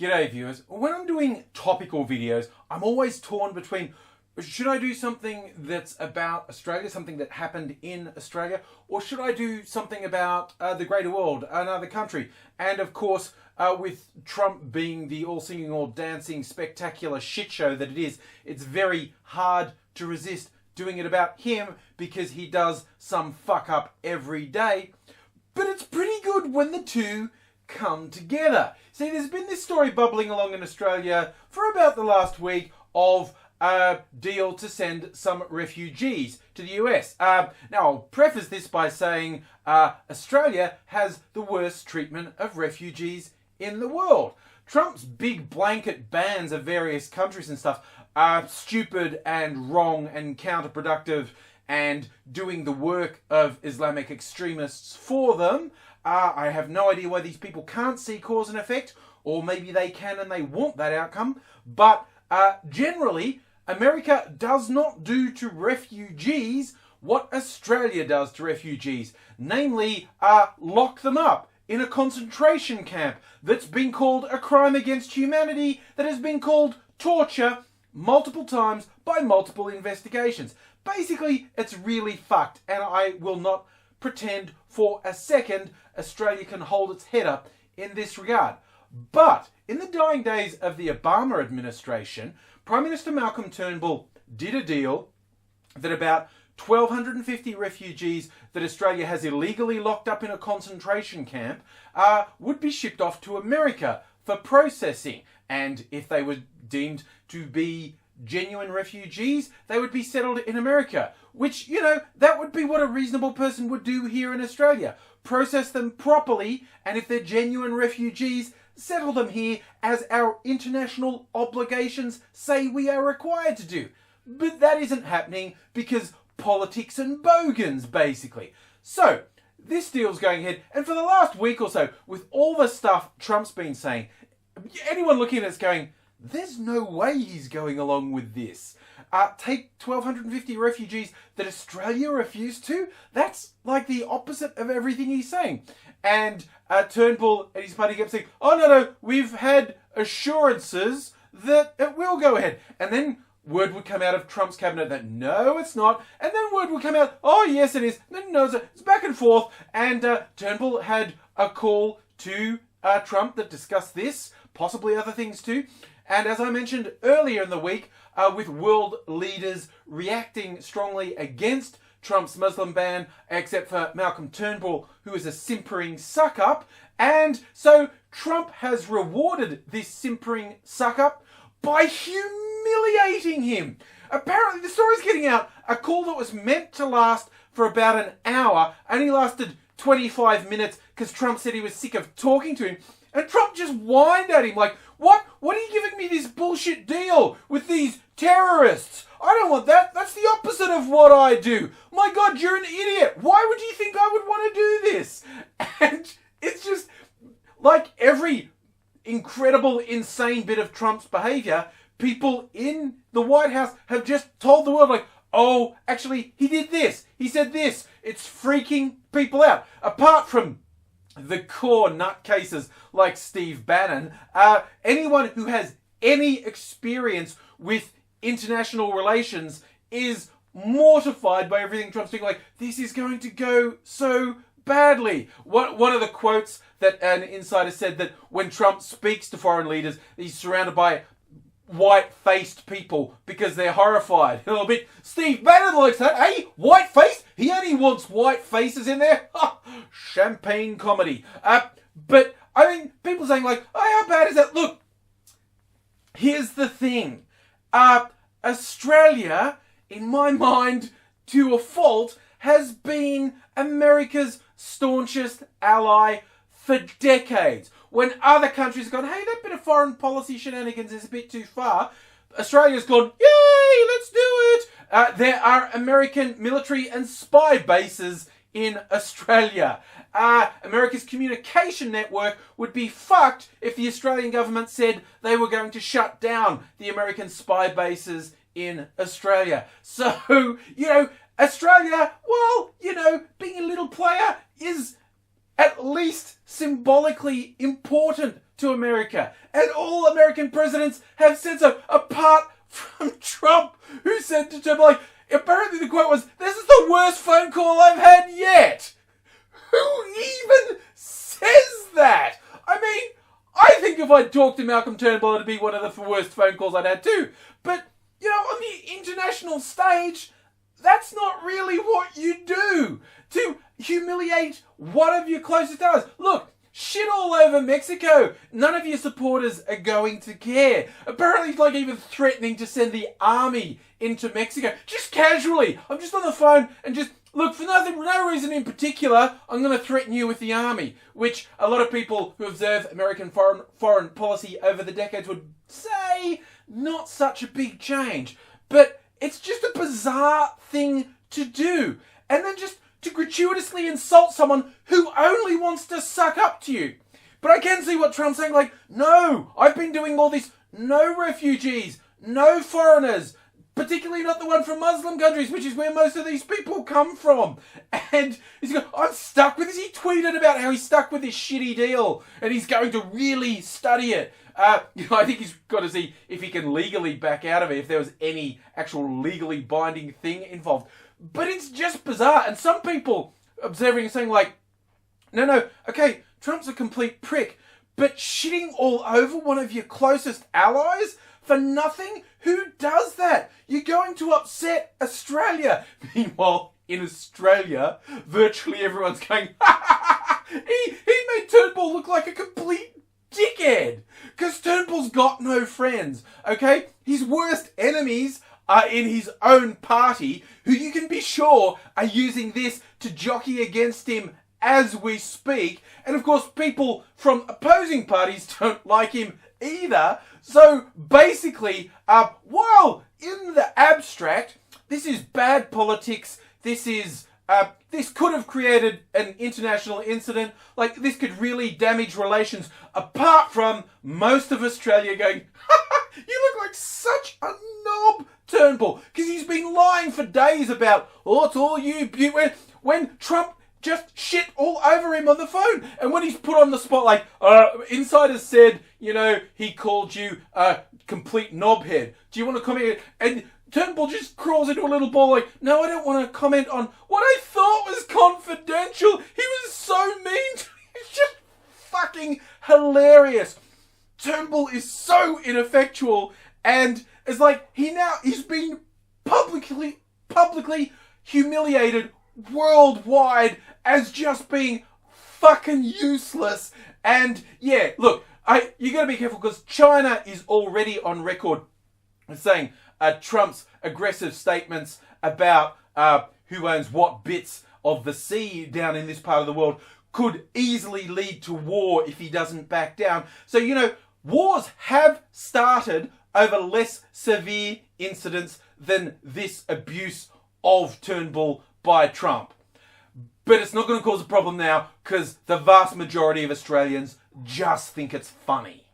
G'day viewers. When I'm doing topical videos, I'm always torn between should I do something that's about Australia, something that happened in Australia, or should I do something about the greater world, another country? And of course, with Trump being the all-singing, all-dancing, spectacular shit show that it is, it's very hard to resist doing it about him because he does some fuck up every day. But it's pretty good when the two come together. See, there's been this story bubbling along in Australia for about the last week of a deal to send some refugees to the US. Now, I'll preface this by saying Australia has the worst treatment of refugees in the world. Trump's big blanket bans of various countries and stuff are stupid and wrong and counterproductive and doing the work of Islamic extremists for them. I have no idea why these people can't see cause and effect, or maybe they can and they want that outcome. But generally, America does not do to refugees what Australia does to refugees. Namely, lock them up in a concentration camp that's been called a crime against humanity, that has been called torture multiple times by multiple investigations. Basically, it's really fucked, and I will not pretend for a second Australia can hold its head up in this regard. But in the dying days of the Obama administration, Prime Minister Malcolm Turnbull did a deal that about 1,250 refugees that Australia has illegally locked up in a concentration camp would be shipped off to America for processing. And if they were deemed to be genuine refugees, they would be settled in America, which, you know, that would be what a reasonable person would do here in Australia. Process them properly, and if they're genuine refugees, settle them here as our international obligations say we are required to do. But that isn't happening because politics and bogans, basically. So, this deal's going ahead, and for the last week or so, with all the stuff Trump's been saying, anyone looking at it's going, there's no way he's going along with this. Take 1,250 refugees that Australia refused to? That's like the opposite of everything he's saying. And Turnbull and his party kept saying, oh no, we've had assurances that it will go ahead. And then word would come out of Trump's cabinet that no, it's not. And then word would come out, oh yes, it is. And then no, it's back and forth. And Turnbull had a call to Trump that discussed this, possibly other things too. And as I mentioned earlier in the week, with world leaders reacting strongly against Trump's Muslim ban, except for Malcolm Turnbull, who is a simpering suck-up. And so Trump has rewarded this simpering suck-up by humiliating him. Apparently, the story's getting out, a call that was meant to last for about an hour only lasted 25 minutes because Trump said he was sick of talking to him. And Trump just whined at him like, what are you giving me this bullshit deal with these terrorists? I don't want that. That's the opposite of what I do. My God, you're an idiot. Why would you think I would want to do this? And it's just like every incredible, insane bit of Trump's behavior, people in the White House have just told the world like, oh, actually, he did this. He said this. It's freaking people out. Apart from the core nutcases like Steve Bannon, anyone who has any experience with international relations is mortified by everything Trump's doing. Like, this is going to go so badly. One of the quotes that an insider said that when Trump speaks to foreign leaders, he's surrounded by white-faced people because they're horrified. A little bit. Steve Bannon likes that, eh? White-faced? He only wants white faces in there. Champagne comedy. But, I mean, people saying like, oh, how bad is that? Look, here's the thing. Australia, in my mind, to a fault, has been America's staunchest ally for decades. When other countries have gone, hey, that bit of foreign policy shenanigans is a bit too far, Australia's gone, yay, let's do it. There are American military and spy bases in Australia. America's communication network would be fucked if the Australian government said they were going to shut down the American spy bases in Australia. So, you know, Australia, well, you know, being a little player is at least symbolically important to America. And all American presidents have said so, apart from Trump, who said to Turnbull, like, apparently the quote was, "This is the worst phone call I've had yet." Who even says that? I mean, I think if I talked to Malcolm Turnbull, it'd be one of the worst phone calls I'd had too. But, you know, on the international stage, that's not really what you do. To humiliate one of your closest allies. Look, shit all over Mexico. None of your supporters are going to care. Apparently he's like even threatening to send the army into Mexico. Just casually. I'm just on the phone and just, look, for no reason in particular, I'm going to threaten you with the army. Which a lot of people who observe American foreign policy over the decades would say, not such a big change. But it's just a bizarre thing to do. And then just to gratuitously insult someone who only wants to suck up to you. But I can see what Trump's saying, like, no, I've been doing all this, no refugees, no foreigners, particularly not the one from Muslim countries, which is where most of these people come from. And he's going, I'm stuck with this. He tweeted about how he's stuck with this shitty deal and he's going to really study it. You know, I think he's got to see if he can legally back out of it, if there was any actual legally binding thing involved. But it's just bizarre. And some people observing and saying like, no, okay, Trump's a complete prick, but shitting all over one of your closest allies for nothing? Who does that? You're going to upset Australia. Meanwhile, in Australia, virtually everyone's going, he made Turnbull look like a complete dickhead. Because Turnbull's got no friends, okay? His worst enemies are in his own party, who you can be sure are using this to jockey against him as we speak. And of course, people from opposing parties don't like him either. So basically, while in the abstract, this is bad politics, this could have created an international incident, like this could really damage relations, apart from most of Australia going, you look like such a knob, Turnbull, because he's been lying for days about, oh, it's all you, when Trump just shit all over him on the phone. And when he's put on the spotlight, insiders said, you know, he called you a complete knobhead. Do you want to comment? And Turnbull just crawls into a little ball like, no, I don't want to comment on what I thought was confidential. He was so mean to me. It's just fucking hilarious. Turnbull is so ineffectual, and it's like he's been publicly humiliated worldwide as just being fucking useless. And yeah, look, you got to be careful because China is already on record saying Trump's aggressive statements about who owns what bits of the sea down in this part of the world could easily lead to war if he doesn't back down. So, you know, wars have started over less severe incidents than this abuse of Turnbull by Trump. But it's not going to cause a problem now because the vast majority of Australians just think it's funny.